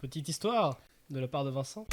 Petite histoire de la part de Vincent.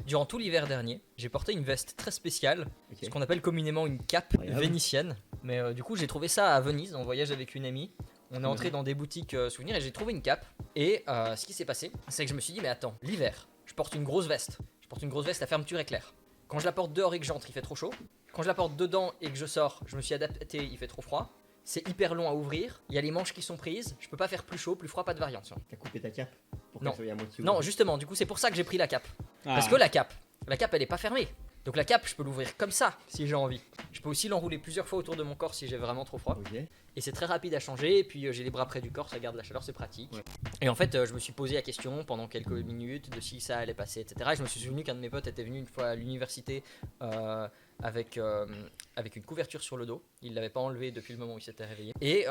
Durant tout l'hiver dernier, j'ai porté une veste très spéciale, Ok. ce qu'on appelle communément une cape Incroyable. vénitienne. Mais du coup, j'ai trouvé ça à Venise en voyage avec une amie. On est entré dans des boutiques souvenirs et j'ai trouvé une cape. Et ce qui s'est passé, c'est que je me suis dit, mais attends, l'hiver, je porte une grosse veste. Je porte une grosse veste à fermeture éclair. Quand je la porte dehors et que j'entre, il fait trop chaud. Quand je la porte dedans et que je sors, je me suis adapté, il fait trop froid. C'est hyper long à ouvrir, il y a les manches qui sont prises, je peux pas faire plus chaud, plus froid, pas de variante. T'as coupé ta cape pour Non. qu'elle soit à moitié Non, ouverte. justement, du coup, c'est pour ça que j'ai pris la cape. Parce que la cape, elle est pas fermée. Donc la cape, je peux l'ouvrir comme ça si j'ai envie. Je peux aussi l'enrouler plusieurs fois autour de mon corps si j'ai vraiment trop froid. Ok. Et c'est très rapide à changer. Et puis j'ai les bras près du corps, ça garde la chaleur, c'est pratique. Ouais. Et en fait, je me suis posé la question pendant quelques minutes de si ça allait passer, etc. Et je me suis souvenu qu'un de mes potes était venu une fois à l'université avec une couverture sur le dos. Il l'avait pas enlevé depuis le moment où il s'était réveillé. Et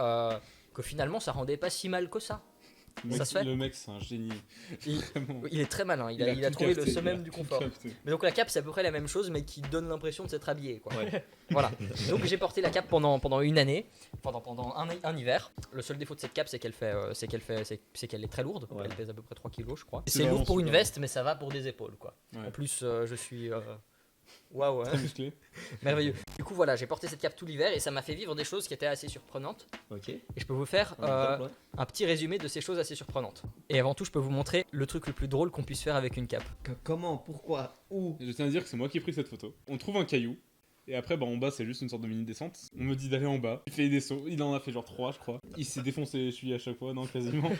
que finalement, ça rendait pas si mal que ça. Ça se fait. Le mec, c'est un génie. Il, Vraiment. il est très malin. Il a tout trouvé capté, le il summum a du tout confort. capté. Mais donc la cape c'est à peu près la même chose mais qui donne l'impression de s'être habillé quoi. Ouais. Voilà. Donc j'ai porté la cape pendant une année, pendant un hiver. Le seul défaut de cette cape c'est qu'elle est très lourde. Ouais. Elle pèse à peu près 3 kilos je crois. C'est C'est lourd vraiment pour une super. veste mais ça va pour des épaules quoi. Ouais. En plus je suis waouh Très musclé. merveilleux. Du coup voilà j'ai porté cette cape tout l'hiver et ça m'a fait vivre des choses qui étaient assez surprenantes. Ok. Et je peux vous faire Un exemple, ouais. un petit résumé de ces choses assez surprenantes. Et avant tout je peux vous montrer le truc le plus drôle qu'on puisse faire avec une cape. Comment, pourquoi, où? Je tiens à dire que c'est moi qui ai pris cette photo. On trouve un caillou. Et après, en bas, c'est juste une sorte de mini descente. On me dit d'aller en bas. Il fait des sauts. Il en a fait genre 3, je crois. Il s'est défoncé les chevilles à chaque fois, non, quasiment.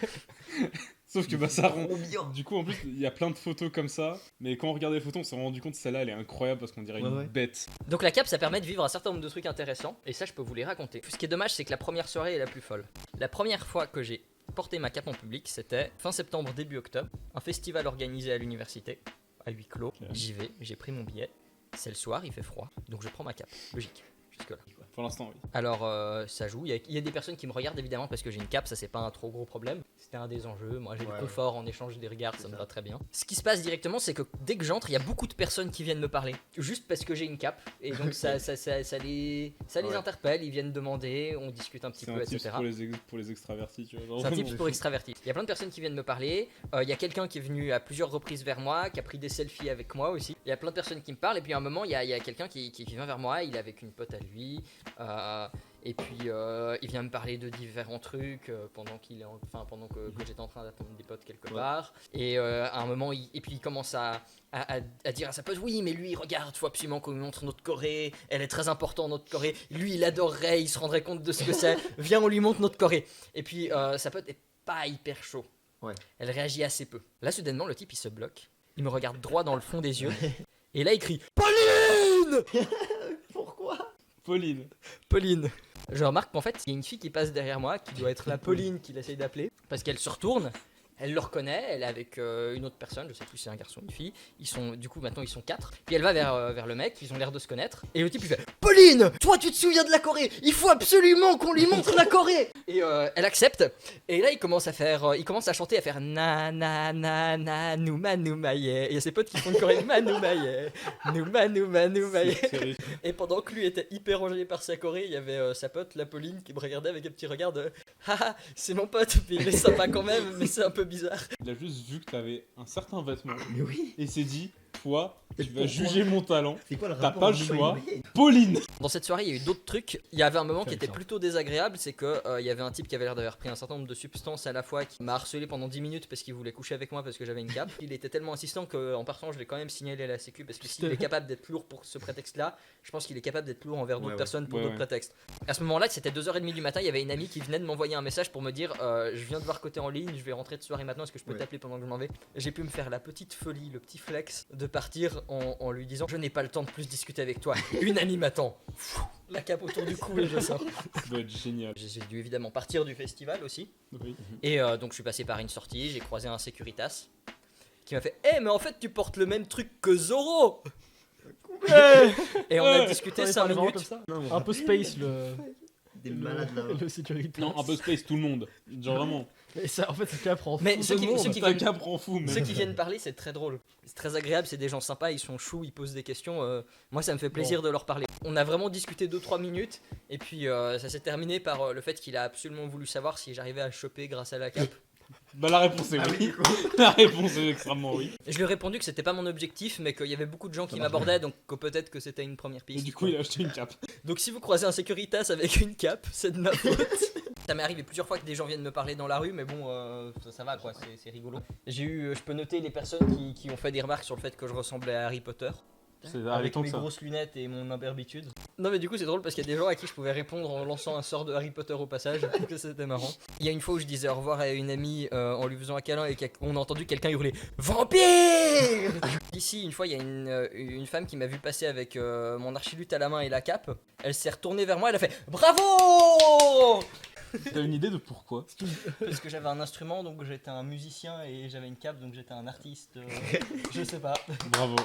Sauf que ça rend. Trop bien. Du coup, en plus, il y a plein de photos comme ça. Mais quand on regarde les photos, on s'est rendu compte que celle-là, elle est incroyable parce qu'on dirait une Ouais. bête. Donc la cape ça permet de vivre un certain nombre de trucs intéressants et ça je peux vous les raconter. Ce qui est dommage c'est que la première soirée est la plus folle. La première fois que j'ai porté ma cape en public c'était fin septembre début octobre, un festival organisé à l'université à huis clos. Ok. J'y vais, j'ai pris mon billet. C'est le soir, il fait froid, donc je prends ma cape. Logique. Jusque là. Pour l'instant, oui. Alors ça joue, il y a des personnes qui me regardent évidemment parce que j'ai une cape, ça c'est pas un trop gros problème. C'était un des enjeux, moi j'ai Ouais. le confort en échange des regards, C'est ça me ça. va très bien. Ce qui se passe directement c'est que dès que j'entre, il y a beaucoup de personnes qui viennent me parler, juste parce que j'ai une cape, et donc Ok. ça les Ouais. interpelle, ils viennent demander, on discute un petit C'est peu, un tips etc. pour les extravertis, tu vois. Genre, C'est un vraiment. tips pour extravertis. Il y a plein de personnes qui viennent me parler. Il y a quelqu'un qui est venu à plusieurs reprises vers moi, qui a pris des selfies avec moi aussi. Il y a plein de personnes qui me parlent. Et puis à un moment, il y a quelqu'un qui vient vers moi. Il est avec une pote à lui. Et puis il vient me parler de différents trucs pendant que j'étais en train d'attendre des potes quelque Ouais. part. Et à un moment, il commence à dire à sa pote, oui, mais lui, regarde, faut absolument qu'on lui montre notre Corée. Elle est très importante, notre Corée. Lui, il adorerait, il se rendrait compte de ce que c'est. Viens, on lui montre notre Corée. Et puis sa pote est pas hyper chaud. Ouais. Elle réagit assez peu. Là, soudainement, le type, il se bloque. Il me regarde droit dans le fond des yeux. Et là, il crie Pauline Pourquoi? Pauline. Pauline. Je remarque qu'en fait, il y a une fille qui passe derrière moi, qui doit être la Pauline qu'il essaye d'appeler, parce qu'elle se retourne, elle le reconnaît, elle est avec une autre personne, je sais plus si c'est un garçon ou une fille, maintenant ils sont 4, puis elle va vers le mec, ils ont l'air de se connaître, et le type il fait Pauline, toi tu te souviens de la Corée, il faut absolument qu'on lui montre la Corée. Et elle accepte, et là il commence à chanter, à faire na na na na nouma noumaye, et il y a ses potes qui font une Corée noumaye, nouma nouma noumaye. C'est terrible. Et pendant que lui était hyper enjaillé par sa Corée, il y avait sa pote, la Pauline, qui me regardait avec un petit regard de haha, c'est mon pote, mais il est sympa quand même, mais c'est un peu bizarre. Il a juste vu que t'avais un certain vêtement. Mais oui. Et s'est dit, toi, Mais tu vas pourquoi juger mon talent. C'est quoi le T'as rapport pas le entre choix. Noël? Pauline. Dans cette soirée, il y a eu d'autres trucs. Il y avait un moment qui Quel était exemple. plutôt désagréable, c'est que il y avait un type qui avait l'air d'avoir pris un certain nombre de substances à la fois, qui m'a harcelé pendant 10 minutes parce qu'il voulait coucher avec moi parce que j'avais une cape. Il était tellement insistant qu'en partant, je l'ai quand même signalé à la sécu parce que s'il est capable d'être lourd pour ce prétexte-là, je pense qu'il est capable d'être lourd envers d'autres Ouais, ouais. personnes pour Ouais, d'autres ouais. prétextes. À ce moment-là, c'était 2h30 du matin, il y avait une amie qui venait de m'envoyer un message pour me dire je viens de voir côté en ligne, je vais rentrer de soirée maintenant, est-ce que je peux Ouais. t'appeler pendant que je m'en vais. J'ai pu me faire la petite folie, le petit flex de partir en lui disant je n'ai pas le temps de plus discuter avec toi. Une amie m'attend. Pfff, la cape autour du cou et je sors. Ça doit être génial. J'ai dû évidemment partir du festival aussi. Oui. Et donc je suis passé par une sortie, j'ai croisé un Securitas qui m'a fait mais en fait tu portes le même truc que Zoro. Et on a discuté 5 minutes. Un peu space le. Des malades là. Le sécurité. Non, un peu space, tout le monde. Genre vraiment. Mais ça, en fait, c'est qu'après Mais fou ceux tout qui- le monde. ceux qui- T'as qu'à prendre fou, mais. Ceux qui viennent parler, c'est très drôle. C'est très agréable, c'est des gens sympas, ils sont choux, ils posent des questions. Moi, ça me fait plaisir de leur parler. On a vraiment discuté 2-3 minutes, et puis ça s'est terminé par le fait qu'il a absolument voulu savoir si j'arrivais à choper grâce à la cape. Bah la réponse est Ah oui, oui. du coup. La réponse est extrêmement oui. Et je lui ai répondu que c'était pas mon objectif, mais qu'il y avait beaucoup de gens qui m'abordaient, donc que peut-être que c'était une première Et piste. du coup, il a acheté une cape. Donc si vous croisez un Securitas avec une cape, c'est de ma faute. Ça m'est arrivé plusieurs fois que des gens viennent me parler dans la rue, mais bon, ça va quoi, c'est rigolo. Je peux noter les personnes qui ont fait des remarques sur le fait que je ressemblais à Harry Potter. C'est Avec arrêtons mes ça. grosses lunettes et mon imberbitude. Non mais du coup c'est drôle parce qu'il y a des gens à qui je pouvais répondre en lançant un sort de Harry Potter au passage, que c'était marrant. Il y a une fois où je disais au revoir à une amie en lui faisant un câlin et qu'on a entendu quelqu'un hurler « Vampire !» Ici une fois il y a une femme qui m'a vu passer avec mon archilute à la main et la cape. Elle s'est retournée vers moi, elle a fait « Bravo !» T'as une idée de pourquoi? Parce que j'avais un instrument, donc j'étais un musicien et j'avais une cape, donc j'étais un artiste. Je sais pas. Bravo.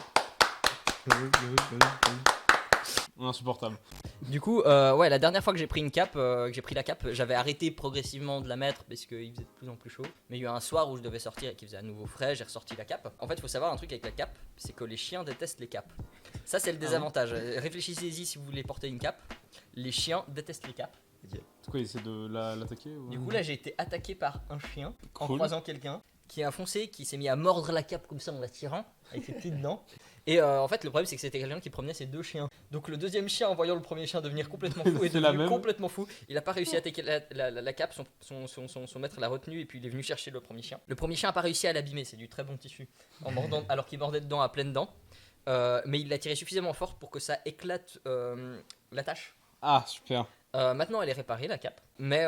Insupportable. Du coup, ouais, la dernière fois que j'ai pris une cape, que j'ai pris la cape, j'avais arrêté progressivement de la mettre parce qu'il faisait de plus en plus chaud. Mais il y a eu un soir où je devais sortir et qu'il faisait à nouveau frais, j'ai ressorti la cape. En fait, il faut savoir un truc avec la cape, c'est que les chiens détestent les capes. Ça, c'est le désavantage. Réfléchissez-y si vous voulez porter une cape. Les chiens détestent les capes. C'est quoi, il essaie de l'attaquer ou... Du coup, là, j'ai été attaqué par un chien en Cool. croisant quelqu'un qui a foncé, qui s'est mis à mordre la cape comme ça en la tirant avec ses petites dents. Et en fait, le problème, c'est que c'était quelqu'un qui promenait ses deux chiens. Donc, le deuxième chien, en voyant le premier chien devenir complètement fou, est C'est la devenu même. complètement fou. Il a pas réussi à attaquer la cape, son maître l'a retenu et puis il est venu chercher le premier chien. Le premier chien a pas réussi à l'abîmer, c'est du très bon tissu, en mordant, alors qu'il mordait dedans à pleines dents. Mais il l'a tiré suffisamment fort pour que ça éclate la tache. Ah, super. Maintenant, elle est réparée, la cape. Mais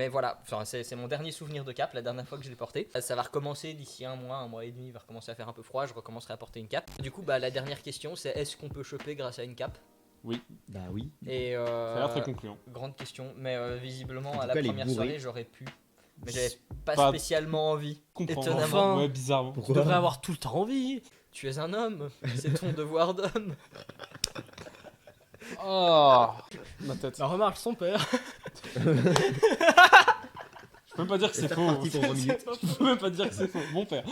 voilà, enfin, c'est mon dernier souvenir de cape, la dernière fois que je l'ai portée. Ça va recommencer d'ici un mois et demi, il va recommencer à faire un peu froid, je recommencerai à porter une cape. Du coup, bah, la dernière question, c'est est-ce qu'on peut choper grâce à une cape? Bah oui. Et Ça a l'air très concluant. grande question, mais visiblement, En à tout la cas, elle est première bourrée. soirée, j'aurais pu. Mais j'avais pas Pas- spécialement envie. Comprends. Étonnamment. Ouais, bizarrement. Tu devrais avoir tout le temps envie. Tu es un homme, c'est ton devoir d'homme. Oh, ma tête. La remarque, son père. Je peux même pas dire que c'est C'est faux. parti pour 20 minutes. Je peux même pas dire que c'est faux. Mon père.